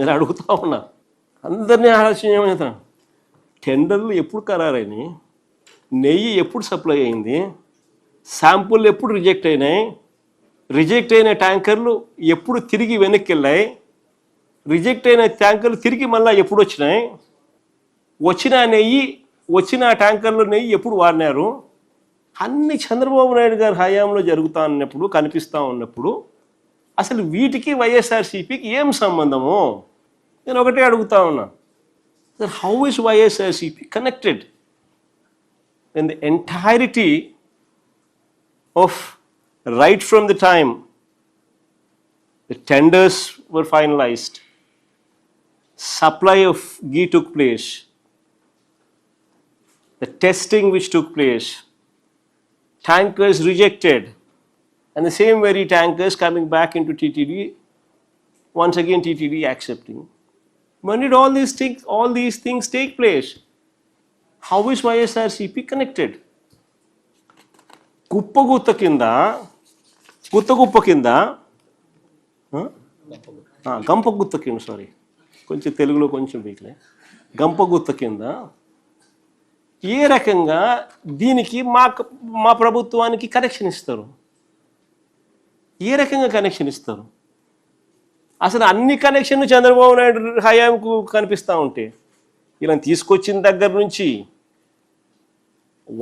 నేను అడుగుతా ఉన్నా, అందరినీ ఆలోచన. టెండర్లు ఎప్పుడు ఖరారైనాయి, నెయ్యి ఎప్పుడు సప్లై అయింది, శాంపుల్ ఎప్పుడు రిజెక్ట్ అయినాయి, రిజెక్ట్ అయిన ట్యాంకర్లు ఎప్పుడు తిరిగి వెనక్కి వెళ్ళాయి, రిజెక్ట్ అయిన ట్యాంకర్లు తిరిగి మళ్ళీ ఎప్పుడు వచ్చినాయి, వచ్చిన నెయ్యి వచ్చిన ట్యాంకర్లు నెయ్యి ఎప్పుడు వాడినారు, అన్ని చంద్రబాబు నాయుడు గారి హయాంలో జరుగుతూ ఉన్నప్పుడు కనిపిస్తూ ఉన్నప్పుడు అసలు వీటికి వైఎస్ఆర్సీపీకి ఏం సంబంధము? నేను ఒకటే అడుగుతా ఉన్నా, how is YSRCP connected in the entirety of right from the time the tenders were finalized, supply of ghee took place, the testing which took place, tankers rejected, and the same very tankers coming back into TTD, once again TTD accepting. When did all these things take place? How is YSRCP connected? గుప్ప కింద గంపగుత్త కింద, sorry కొంచెం తెలుగులో కొంచెం వీక్లే, గంపగుత్త కింద ఏ రకంగా దీనికి మా ప్రభుత్వానికి కనెక్షన్ ఇస్తారు? ఏ రకంగా కనెక్షన్ ఇస్తారు? అసలు అన్ని కనెక్షన్లు చంద్రబాబు నాయుడు హయాంకు కనిపిస్తూ ఉంటే, ఇలా తీసుకొచ్చిన దగ్గర నుంచి,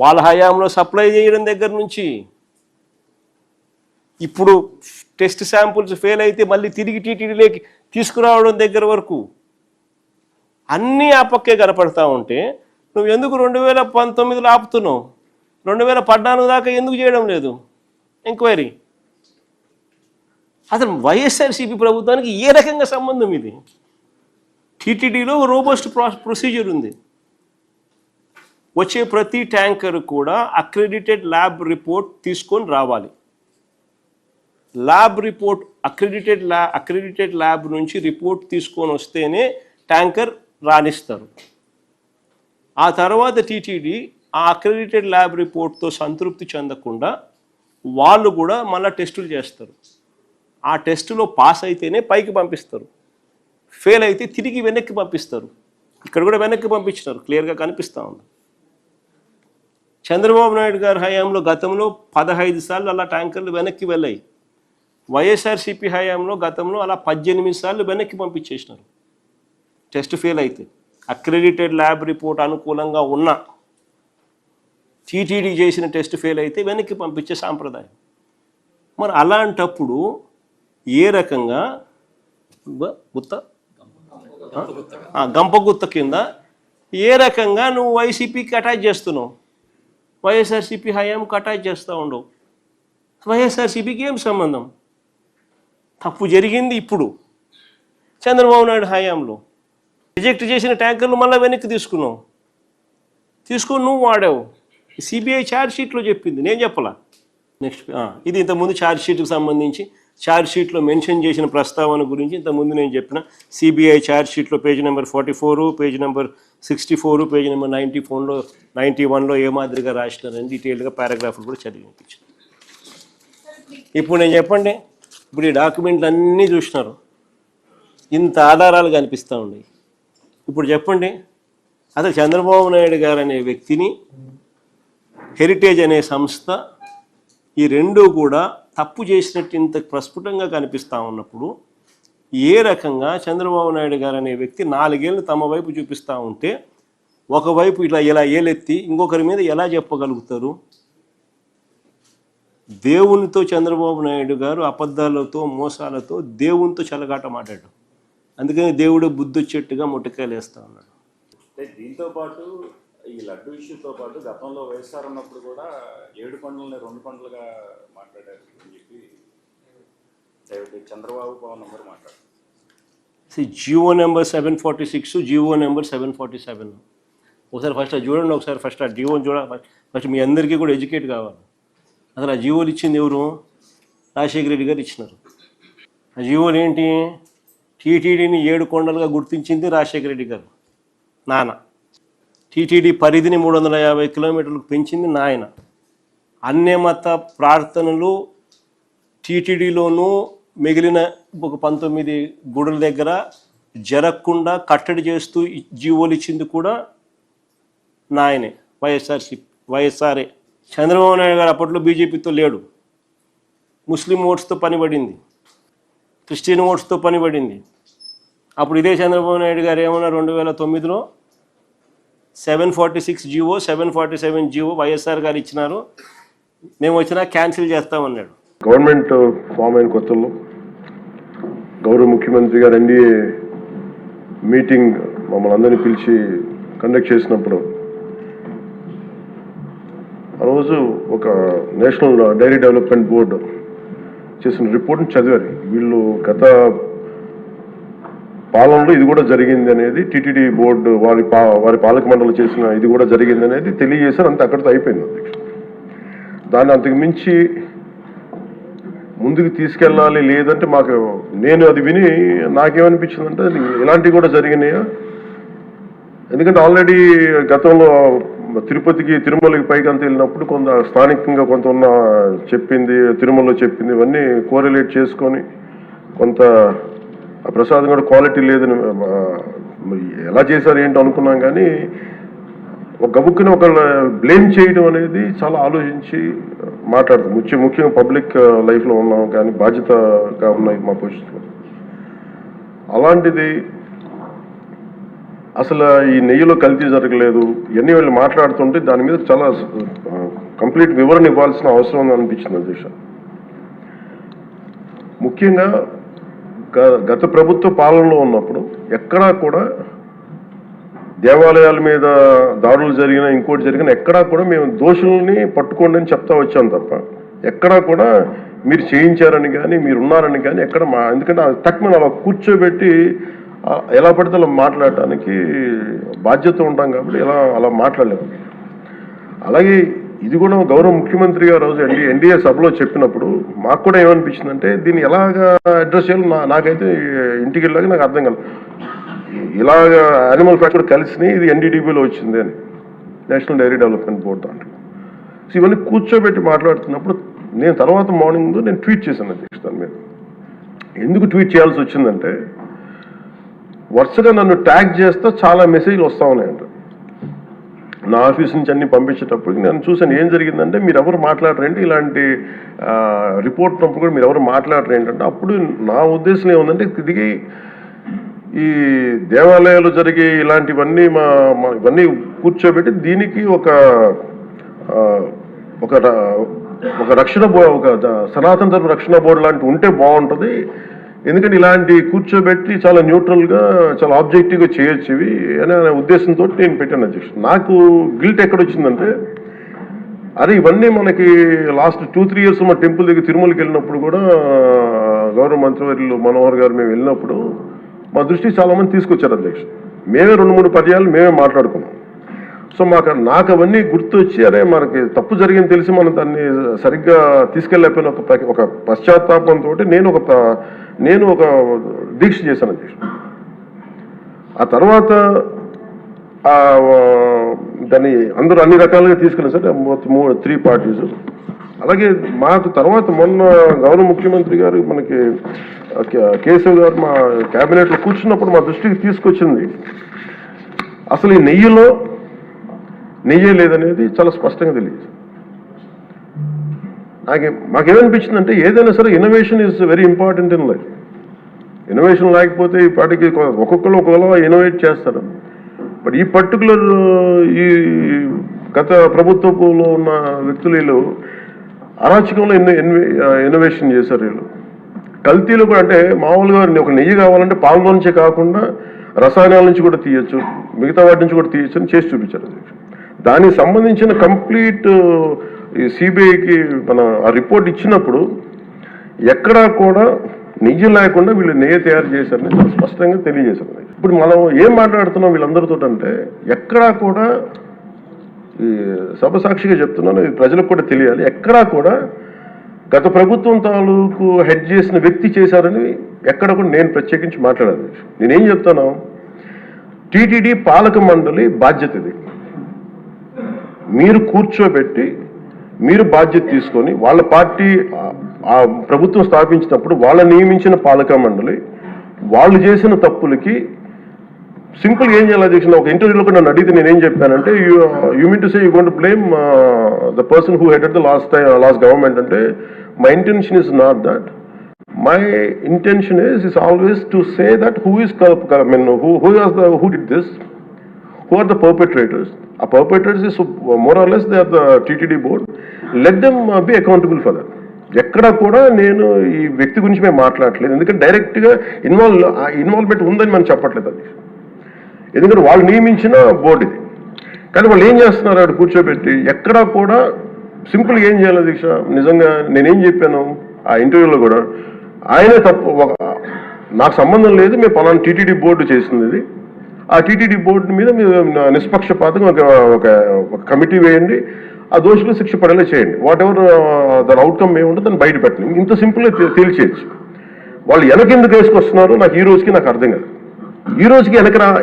వాళ్ళ హయాంలో సప్లై చేయడం దగ్గర నుంచి, ఇప్పుడు టెస్ట్ శాంపుల్స్ ఫెయిల్ అయితే మళ్ళీ తిరిగి టీటీడీలోకి తీసుకురావడం దగ్గర వరకు అన్నీ ఆ పక్కే కనపడతా ఉంటే నువ్వు ఎందుకు 2019లో ఆపుతున్నావు? 2014 దాకా ఎందుకు చేయడం లేదు ఎంక్వైరీ? అసలు వైఎస్ఆర్సీపీ ప్రభుత్వానికి ఏ రకంగా సంబంధం ఇది? టీటీడీలో రోబస్ట్ ప్రొసీజర్ ఉంది. వచ్చే ప్రతి ట్యాంకర్ కూడా అక్రెడిటెడ్ ల్యాబ్ రిపోర్ట్ తీసుకొని రావాలి. ల్యాబ్ రిపోర్ట్ అక్రెడిటెడ్ ల్యాబ్ నుంచి రిపోర్ట్ తీసుకొని వస్తేనే ట్యాంకర్ రాణిస్తారు. ఆ తర్వాత టీటీడీ ఆ అక్రెడిటెడ్ ల్యాబ్ రిపోర్ట్తో సంతృప్తి చెందకుండా వాళ్ళు కూడా మళ్ళీ టెస్టులు చేస్తారు. ఆ టెస్టులో పాస్ అయితేనే పైకి పంపిస్తారు, ఫెయిల్ అయితే తిరిగి వెనక్కి పంపిస్తారు. ఇక్కడ కూడా వెనక్కి పంపించినారు, క్లియర్గా కనిపిస్తూ ఉంది. చంద్రబాబు నాయుడు గారి హయాంలో గతంలో 15 సార్లు అలా ట్యాంకర్లు వెనక్కి వెళ్ళాయి. వైఎస్ఆర్సీపీ హయాంలో గతంలో అలా 18 సార్లు వెనక్కి పంపించేసినారు టెస్ట్ ఫెయిల్ అయితే. అక్రెడిటెడ్ ల్యాబ్ రిపోర్ట్ అనుకూలంగా ఉన్న టీటీడీ చేసిన టెస్ట్ ఫెయిల్ అయితే వెనక్కి పంపించే సాంప్రదాయం. మరి అలాంటప్పుడు ఏ రకంగా గంపగుత్త కింద ఏ రకంగా నువ్వు వైసీపీకి అటాచ్ చేస్తున్నావు? వైఎస్ఆర్సీపీ హయాంకి అటాచ్ చేస్తూ ఉండవు. వైఎస్ఆర్సీపీకి ఏం సంబంధం? తప్పు జరిగింది ఇప్పుడు చంద్రబాబు నాయుడు హయాంలో. రిజెక్ట్ చేసిన ట్యాంకర్లు మళ్ళీ వెనక్కి తీసుకొని నువ్వు వాడావు. సిబిఐ ఛార్జ్ షీట్లో చెప్పింది, నేను చెప్పలా. నెక్స్ట్ ఇది ఇంతకుముందు ఛార్జ్ షీట్కి సంబంధించి ఛార్జ్ షీట్లో మెన్షన్ చేసిన ప్రస్తావన గురించి ఇంతకుముందు నేను చెప్పిన. సిబిఐ ఛార్జ్ షీట్లో page number 44, page number 64, page number 91లో ఏ మాదిరిగా రాసినారని డీటెయిల్గా పారాగ్రాఫ్లు కూడా చదివి వినిపించాను. ఇప్పుడు నేను చెప్పండి, ఇప్పుడు ఈ డాక్యుమెంట్లు అన్నీ చూసినారు, ఇంత ఆధారాలు కనిపిస్తూ ఉన్నాయి. ఇప్పుడు చెప్పండి, అసలు చంద్రబాబు నాయుడు గారు అనే వ్యక్తిని, హెరిటేజ్ అనే సంస్థ, ఈ రెండూ కూడా తప్పు చేసినట్టు ఇంత ప్రస్ఫుటంగా కనిపిస్తూ ఉన్నప్పుడు ఏ రకంగా చంద్రబాబు నాయుడు గారు అనే వ్యక్తి 4 ఏళ్ళు తమ వైపు చూపిస్తూ ఉంటే ఒకవైపు ఇలా ఏలెత్తి ఇంకొకరి మీద ఎలా చెప్పగలుగుతారు? దేవునితో చంద్రబాబు నాయుడు గారు అబద్ధాలతో మోసాలతో దేవునితో చెలగాట మాట్లాడు. అందుకని దేవుడు బుద్ధి వచ్చేట్టుగా మొట్టకాయలు వేస్తూ ఉన్నాడు. దీంతో పాటు ఈ లడ్డు ఇష్యూతో పాటు గతంలో వైఎస్ఆర్ ఉన్నప్పుడు కూడా 7 కొండలని 2 కొండలుగా మాట్లాడారు అని చెప్పి చంద్రబాబు పవన్ నంబర్ మాట్లాడారు. Jio number 746, Jio number 747. ఒకసారి ఫస్ట్ అది చూడండి, ఒకసారి ఫస్ట్ ఆ జియోని చూడాలి. ఫస్ట్ మీ అందరికీ కూడా ఎడ్యుకేట్ కావాలి. అసలు ఆ జియోలు ఇచ్చింది ఎవరు? రాజశేఖర రెడ్డి గారు ఇచ్చినారు. ఆ జియోలు ఏంటి? టీటీడీని 7 కొండలుగా గుర్తించింది రాజశేఖర రెడ్డి గారు నాన్న. టీటీడీ పరిధిని 350 కిలోమీటర్లకు పెంచింది నాయన. అన్యమత ప్రార్థనలు టీటీడీలోనూ మిగిలిన ఒక 19 గుడుల దగ్గర జరగకుండా కట్టడి చేస్తూ జీవోలు ఇచ్చింది కూడా నాయనే, వైఎస్ఆర్ఏ. చంద్రబాబు నాయుడు గారు అప్పట్లో బీజేపీతో లేడు. ముస్లిం ఓట్స్తో పనిపడింది, క్రిస్టియన్ ఓట్స్తో పనిపడింది. అప్పుడు ఇదే చంద్రబాబు నాయుడు గారు ఏమన్నా 2009లో 746 జీవో 747 జీవో వైఎస్ఆర్ గారు ఇచ్చినారు, మేము వచ్చినా క్యాన్సిల్ చేస్తామన్నాడు. గవర్నమెంట్ ఫామ్ అయిన కొత్తలో గౌరవ ముఖ్యమంత్రి గారు ఎన్డీఏ మీటింగ్ మమ్మల్ని అందరినీ పిలిచి కండక్ట్ చేసినప్పుడు ఆ రోజు ఒక నేషనల్ డైరీ డెవలప్మెంట్ బోర్డు చేసిన రిపోర్ట్ని చదివారు. వీళ్ళు గత పాలనలో ఇది కూడా జరిగింది అనేది టీటీడీ బోర్డు వారి పాలక మండలి చేసిన ఇది కూడా జరిగింది అనేది తెలియజేశారు. అంతే, అక్కడితో అయిపోయింది. దాన్ని అంతకు మించి ముందుకు తీసుకెళ్ళాలి. లేదంటే నేను అది విని నాకేమనిపించిందంటే ఇలాంటివి కూడా జరిగినాయా, ఎందుకంటే ఆల్రెడీ గతంలో తిరుపతికి తిరుమలకి పైకి అంత వెళ్ళినప్పుడు కొంత స్థానికంగా కొంత ఉన్న చెప్పింది, తిరుమలలో చెప్పింది ఇవన్నీ కోరిలేట్ చేసుకొని కొంత ఆ ప్రసాదం కూడా క్వాలిటీ లేదని ఎలా చేశారు ఏంటో అనుకున్నాం. కానీ ఒక గబుక్కుని ఒకళ్ళ బ్లేమ్ చేయడం అనేది చాలా ఆలోచించి మాట్లాడతాం. ముఖ్యంగా పబ్లిక్ లైఫ్లో ఉన్నాం కానీ బాధ్యతగా ఉన్నాయి మా పొజిషన్. అలాంటిది అసలు ఈ నెయ్యిలో కల్తీ జరగలేదు ఇవన్నీ వీళ్ళు మాట్లాడుతుంటే దాని మీద చాలా కంప్లీట్ వివరణ ఇవ్వాల్సిన అవసరం ఉంది అనిపించింది అధ్యక్ష. ముఖ్యంగా గత ప్రభుత్వ పాలనలో ఉన్నప్పుడు ఎక్కడా కూడా దేవాలయాల మీద దాడులు జరిగినా ఇంకోటి జరిగినా ఎక్కడా కూడా మేము దోషుల్ని పట్టుకోండి అని చెప్తా వచ్చాం తప్ప ఎక్కడా కూడా మీరు చేయించారని కానీ మీరు ఉన్నారని కానీ ఎక్కడ ఎందుకంటే తక్కువ అలా కూర్చోబెట్టి ఎలా పడితే అలా మాట్లాడటానికి బాధ్యత ఉంటాం కాబట్టి అలా మాట్లాడలేము. అలాగే ఇది కూడా గౌరవ ముఖ్యమంత్రి గారు రోజు ఎన్డీఏ సభలో చెప్పినప్పుడు మాకు కూడా ఏమనిపించిందంటే దీన్ని ఎలాగా అడ్రస్ చేయాలో నాకైతే ఇంటికి వెళ్ళాక నాకు అర్థం కాదు. ఇలాగ యానిమల్ ఫ్యాక్ట్ కూడా కలిసినాయి, ఇది ఎన్డీడీబీలో వచ్చింది అని నేషనల్ డైరీ డెవలప్మెంట్ బోర్డు దాంట్లో. సో ఇవన్నీ కూర్చోబెట్టి మాట్లాడుతున్నప్పుడు నేను తర్వాత మార్నింగ్ నేను ట్వీట్ చేశాను అధ్యక్ష. దాని మీద ఎందుకు ట్వీట్ చేయాల్సి వచ్చిందంటే వరుసగా నన్ను ట్యాగ్ చేస్తే చాలా మెసేజ్లు వస్తూ ఉన్నాయంట. నా ఆఫీస్ నుంచి అన్ని పంపించేటప్పటికి నేను చూసాను ఏం జరిగిందంటే మీరు ఎవరు మాట్లాడరేంటి, ఇలాంటి రిపోర్ట్ ఉన్నప్పుడు కూడా మీరు ఎవరు మాట్లాడరు ఏంటంటే అప్పుడు నా ఉద్దేశం ఏముందంటే తిరిగి ఈ దేవాలయాలు జరిగే ఇలాంటివన్నీ ఇవన్నీ కూర్చోబెట్టి దీనికి ఒక రక్షణ ఒక సనాతన ధర్మ రక్షణ బోర్డు లాంటి ఉంటే బాగుంటుంది. ఎందుకంటే ఇలాంటి కూర్చోబెట్టి చాలా న్యూట్రల్గా చాలా ఆబ్జెక్టివ్గా చేయొచ్చు ఇవి అనే ఉద్దేశంతో నేను పెట్టాను అధ్యక్ష. నాకు గిల్ట్ ఎక్కడొచ్చిందంటే అరే ఇవన్నీ మనకి లాస్ట్ 2-3 years మా టెంపుల్ దగ్గర తిరుమలకి వెళ్ళినప్పుడు కూడా గౌరవ మంత్రివర్యులు మనోహర్ గారు మేము వెళ్ళినప్పుడు మా దృష్టికి చాలామంది తీసుకొచ్చారు అధ్యక్ష. మేమే 2-3 పర్యాలు మేమే మాట్లాడుకున్నాం. సో నాకు అవన్నీ గుర్తొచ్చి అరే మనకి తప్పు జరిగింది తెలిసి మనం దాన్ని సరిగ్గా తీసుకెళ్ళకపోయిన ఒక పశ్చాత్తాపంతో నేను ఒక దీక్ష చేశాను అధ్యక్ష. ఆ తర్వాత దాన్ని అందరూ అన్ని రకాలుగా తీసుకెళ్ళారు సార్, 3 parties. అలాగే మాకు తర్వాత మొన్న గౌరవ ముఖ్యమంత్రి గారు మనకి కేశవ్ గారు మా క్యాబినెట్లో కూర్చున్నప్పుడు మా దృష్టికి తీసుకొచ్చింది అసలు ఈ నెయ్యే లేదనేది చాలా స్పష్టంగా తెలియదు. మాకేమనిపించిందంటే ఏదైనా సరే innovation is very important in life. Innovation లేకపోతే ఈ పాటికి ఒక్కొక్కరు ఒకలా ఇన్నోవేట్ చేస్తారు. బట్ ఈ పర్టికులర్ ఈ గత ప్రభుత్వంలో ఉన్న వ్యక్తులు వీళ్ళు అరాచకంలో ఇన్నోవేషన్ చేశారు. వీళ్ళు కల్తీలు కూడా అంటే మామూలుగా ఒక నెయ్యి కావాలంటే పాల నుంచే కాకుండా రసాయనాల నుంచి కూడా తీయచ్చు, మిగతా వాటి నుంచి కూడా తీయచ్చు అని చేసి చూపించారు. దానికి సంబంధించిన కంప్లీట్ సిబిఐకి మన ఆ రిపోర్ట్ ఇచ్చినప్పుడు ఎక్కడా కూడా నెయ్యి లేకుండా వీళ్ళు నెయ్యి తయారు చేశారని స్పష్టంగా తెలియజేశారు. ఇప్పుడు మనం ఏం మాట్లాడుతున్నాం వీళ్ళందరితో అంటే ఎక్కడా కూడా ఈ సభ సాక్షిగా చెప్తున్నాను, ఇది ప్రజలకు కూడా తెలియాలి, ఎక్కడా కూడా గత ప్రభుత్వం తాలూకు హెడ్ చేసిన వ్యక్తి చేశారని ఎక్కడ కూడా నేను ప్రత్యేకించి మాట్లాడాను. నేనేం చెప్తాను, టీటీడీ పాలక మండలి బాధ్యత ఇది. మీరు కూర్చోబెట్టి మీరు బాధ్యత తీసుకొని వాళ్ళ పార్టీ ఆ ప్రభుత్వం స్థాపించినప్పుడు వాళ్ళ నియమించిన పాలక మండలి వాళ్ళు చేసిన తప్పులకి సింపుల్ ఏం చేయాలి అధ్యక్ష? ఒక ఇంటర్వ్యూలో కూడా నన్ను అడిగితే నేనేం చెప్పానంటే, you mean to say you going to blame the person who headed the last government అంటే, my intention is not that. My intention is always to say that who did this, who are the perpetrators. A perpetrators is more or less they are the TTD board. Let them be accountable for that. ఎక్కడ కూడా నేను ఈ వ్యక్తి గురించి మేము మాట్లాడలేదు, ఎందుకంటే డైరెక్ట్గా ఇన్వాల్వ్మెంట్ ఉందని మనం చెప్పట్లేదు అది, ఎందుకంటే వాళ్ళు నియమించిన బోర్డు ఇది. కానీ వాళ్ళు ఏం చేస్తున్నారు, అక్కడ కూర్చోబెట్టి ఎక్కడా కూడా సింపుల్గా ఏం చేయాలి దీక్ష? నిజంగా నేనేం చెప్పాను ఆ ఇంటర్వ్యూలో కూడా, ఆయనే తప్పు, నాకు సంబంధం లేదు, మేము పలానా టీటీడీ బోర్డు చేసింది ఇది, ఆ టీటీడీ బోర్డు మీద మీరు నిష్పక్షపాతంగా ఒక కమిటీ వేయండి, ఆ దోషులు శిక్ష పడేలా చేయండి, వాట్ ఎవర్ దాని అవుట్కమ్ ఏముంటుందో దాన్ని బయట పెట్టండి. ఇంత సింపుల్గా తేల్చేయచ్చు. వాళ్ళు వెనకెందుకు వేసుకొస్తున్నారు నాకు ఈ రోజుకి నాకు అర్థం కాదు. ఈ రోజుకి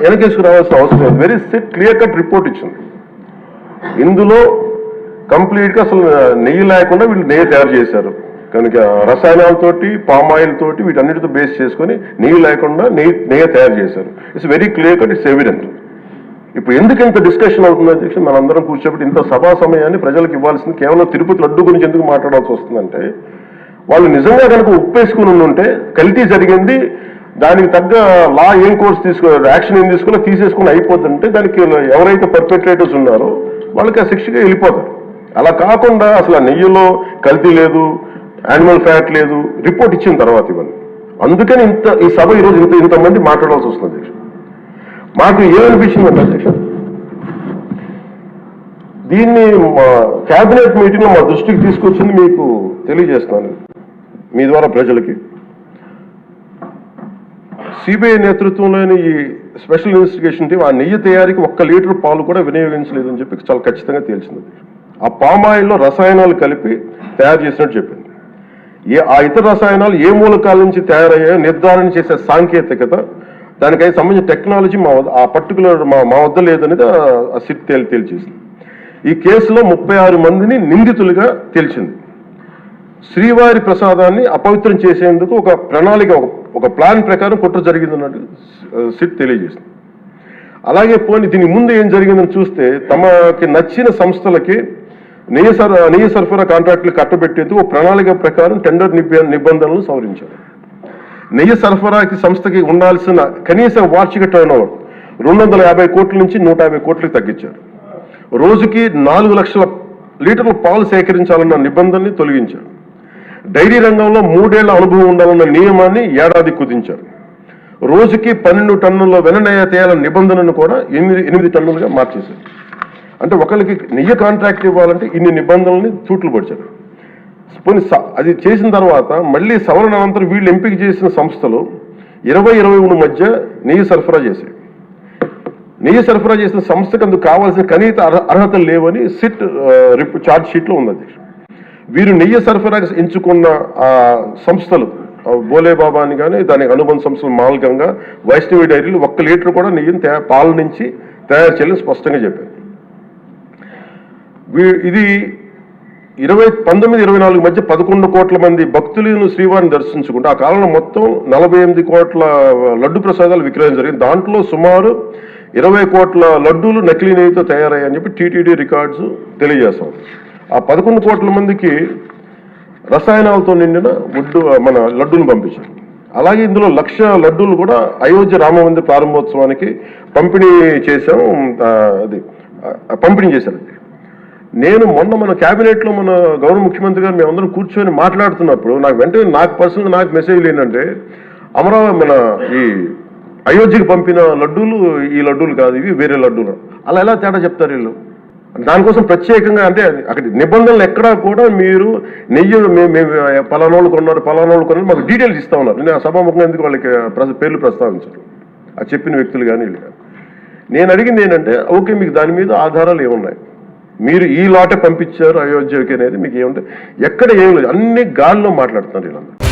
వెనకేసుకు రావాల్సిన అవసరం లేదు. వెరీ క్లియర్ కట్ రిపోర్ట్ ఇచ్చింది. ఇందులో కంప్లీట్గా అసలు నెయ్యి లేకుండా వీళ్ళు నెయ్యి తయారు చేశారు కనుక, రసాయనాలతోటి పామాయిల్ తోటి వీటన్నిటితో బేస్ చేసుకొని నెయ్యి లేకుండా నెయ్యి తయారు చేశారు. It's very clear cut, it's evident. ఇప్పుడు ఎందుకు ఇంత డిస్కషన్ అవుతుంది అధ్యక్ష? మనందరం కూర్చోబెట్టి ఇంత సభా సమయాన్ని ప్రజలకు ఇవ్వాల్సింది కేవలం తిరుపతి లడ్డు గురించి ఎందుకు మాట్లాడాల్సి వస్తుందంటే, వాళ్ళు నిజంగా కనుక ఉప్పేసుకుని ఉంటే కల్తీ జరిగింది, దానికి తగ్గ లా ఏం కోర్స్ యాక్షన్ ఏం తీసుకున్నా తీసేసుకుని అయిపోతుంటే, దానికి ఎవరైతే పర్పెట్రేటర్స్ ఉన్నారో వాళ్ళకి ఆ శిక్షగా వెళ్ళిపోతారు. అలా కాకుండా అసలు ఆ నెయ్యిలో కల్తీ లేదు, యానిమల్ ఫ్యాట్ లేదు, రిపోర్ట్ ఇచ్చిన తర్వాత ఇవన్నీ. అందుకని ఈ సభ ఈరోజు ఇంతమంది మాట్లాడాల్సి వస్తుంది అధ్యక్ష. మాకు ఏమనిపించిందంటే అధ్యక్ష, దీన్ని క్యాబినెట్ మీటింగ్లో మా దృష్టికి తీసుకొచ్చింది మీకు తెలియజేస్తున్నాను మీ ద్వారా ప్రజలకి. సిబిఐ నేతృత్వంలోని ఈ స్పెషల్ ఇన్వెస్టిగేషన్ టీం ఆ నెయ్యి తయారీకి 1 లీటర్ పాలు కూడా వినియోగించలేదని చెప్పి చాలా ఖచ్చితంగా తేల్చింది. ఆ పామాయిల్లో రసాయనాలు కలిపి తయారు చేసినట్టు చెప్పింది. ఆ ఇతర రసాయనాలు ఏ మూలకాల నుంచి తయారయ్యాయో నిర్ధారణ చేసే సాంకేతికత, దానికై సంబంధించిన టెక్నాలజీ ఆ పర్టికులర్ మా వద్ద లేదనేది ఆ సిట్ తేల్చేసింది. ఈ కేసులో 36 మందిని నిందితులుగా తేల్చింది. శ్రీవారి ప్రసాదాన్ని అపవిత్రం చేసేందుకు ఒక ప్రణాళిక, ఒక ప్లాన్ ప్రకారం కుట్ర జరిగిందన్నట్టు సిట్ తెలియజేసింది. అలాగే దీని ముందు ఏం జరిగిందని చూస్తే, తమకి నచ్చిన సంస్థలకి నెయ్యి సరఫరా కాంట్రాక్టులు కట్టబెట్టేందుకు ఒక ప్రణాళిక ప్రకారం టెండర్ నిబంధనలు సవరించారు. నెయ్యి సరఫరాకి సంస్థకి ఉండాల్సిన కనీస వార్షిక టర్నోవర్ 250 కోట్ల నుంచి 150 కోట్లకు తగ్గించారు. రోజుకి 4 లక్షల లీటర్ల పాలు సేకరించాలన్న నిబంధనని తొలగించారు. డైరీ రంగంలో 3 ఏళ్ల అనుభవం ఉండాలన్న నియమాన్ని ఏడాది కుదించారు. రోజుకి 12 టన్నుల వెన్నెయ్య తేయాలన్న నిబంధనను కూడా 8 టన్నులుగా మార్చేశారు. అంటే ఒకరికి నెయ్యి కాంట్రాక్ట్ ఇవ్వాలంటే ఇన్ని నిబంధనల్ని తూట్లు పడిచారు. అది చేసిన తర్వాత మళ్ళీ సవరణ అనంతరం వీళ్ళు ఎంపిక చేసిన సంస్థలు 20-23 మధ్య నెయ్యి సరఫరా చేశాయి. నెయ్యి సరఫరా చేసిన సంస్థకు అందుకు కావాల్సిన కనీస అర్హతలు లేవని సిట్ ఛార్జ్ షీట్లో ఉంది. వీరు నెయ్యి సరఫరా ఎంచుకున్న సంస్థలు బోలేబాబా అని కానీ దానికి అనుబంధ సంస్థలు మాల్గంగా, వైష్ణవి డైరీలు 1 లీటర్ కూడా నెయ్యిని పాల నుంచి తయారు చేయాలని స్పష్టంగా చెప్పారు. ఇది 1924 మధ్య 11 కోట్ల మంది భక్తులను శ్రీవారిని దర్శించుకుంటే ఆ కాలంలో మొత్తం 48 కోట్ల లడ్డు ప్రసాదాలు విక్రయం జరిగింది. దాంట్లో సుమారు 20 కోట్ల లడ్డూలు నకిలీ నెయ్యితో తయారయ్యాయని చెప్పి టీటీడీ రికార్డ్స్ తెలియజేస్తాం. ఆ 11 కోట్ల మందికి రసాయనాలతో నిండిన మన లడ్డూలు పంపించారు. అలాగే ఇందులో 1,00,000 లడ్డూలు కూడా అయోధ్య రామ మందిర ప్రారంభోత్సవానికి పంపిణీ చేశాం. పంపిణీ చేశారు. నేను మొన్న మన క్యాబినెట్లో మన గౌరవ ముఖ్యమంత్రి గారు మేమందరం కూర్చొని మాట్లాడుతున్నప్పుడు నాకు పర్సనల్గా నాకు మెసేజ్లు ఏంటంటే, అమరావతి మన ఈ అయోధ్యకి పంపిన లడ్డూలు ఈ లడ్డూలు కాదు, ఇవి వేరే లడ్డూలు. అలా ఎలా తేడా చెప్తారు వీళ్ళు? దానికోసం ప్రత్యేకంగా అంటే అక్కడ నిబంధనలు ఎక్కడా కూడా మీరు నెయ్యి పలానోళ్ళు కొన్నారు మాకు డీటెయిల్స్ ఇస్తా ఉన్నారు. నేను సభాముఖంగా ఎందుకు వాళ్ళకి పేర్లు ప్రస్తావించారు ఆ చెప్పిన వ్యక్తులు కానీ వీళ్ళు కానీ. నేను అడిగింది ఏంటంటే, ఓకే మీకు దాని మీద ఆధారాలు ఏమున్నాయి, మీరు ఈ లాటే పంపించారు అయోధ్యకి అనేది మీకు ఏముంటే, ఎక్కడ ఏం లేదు, అన్ని గాల్లో మాట్లాడుతున్నారు వీళ్ళందరూ.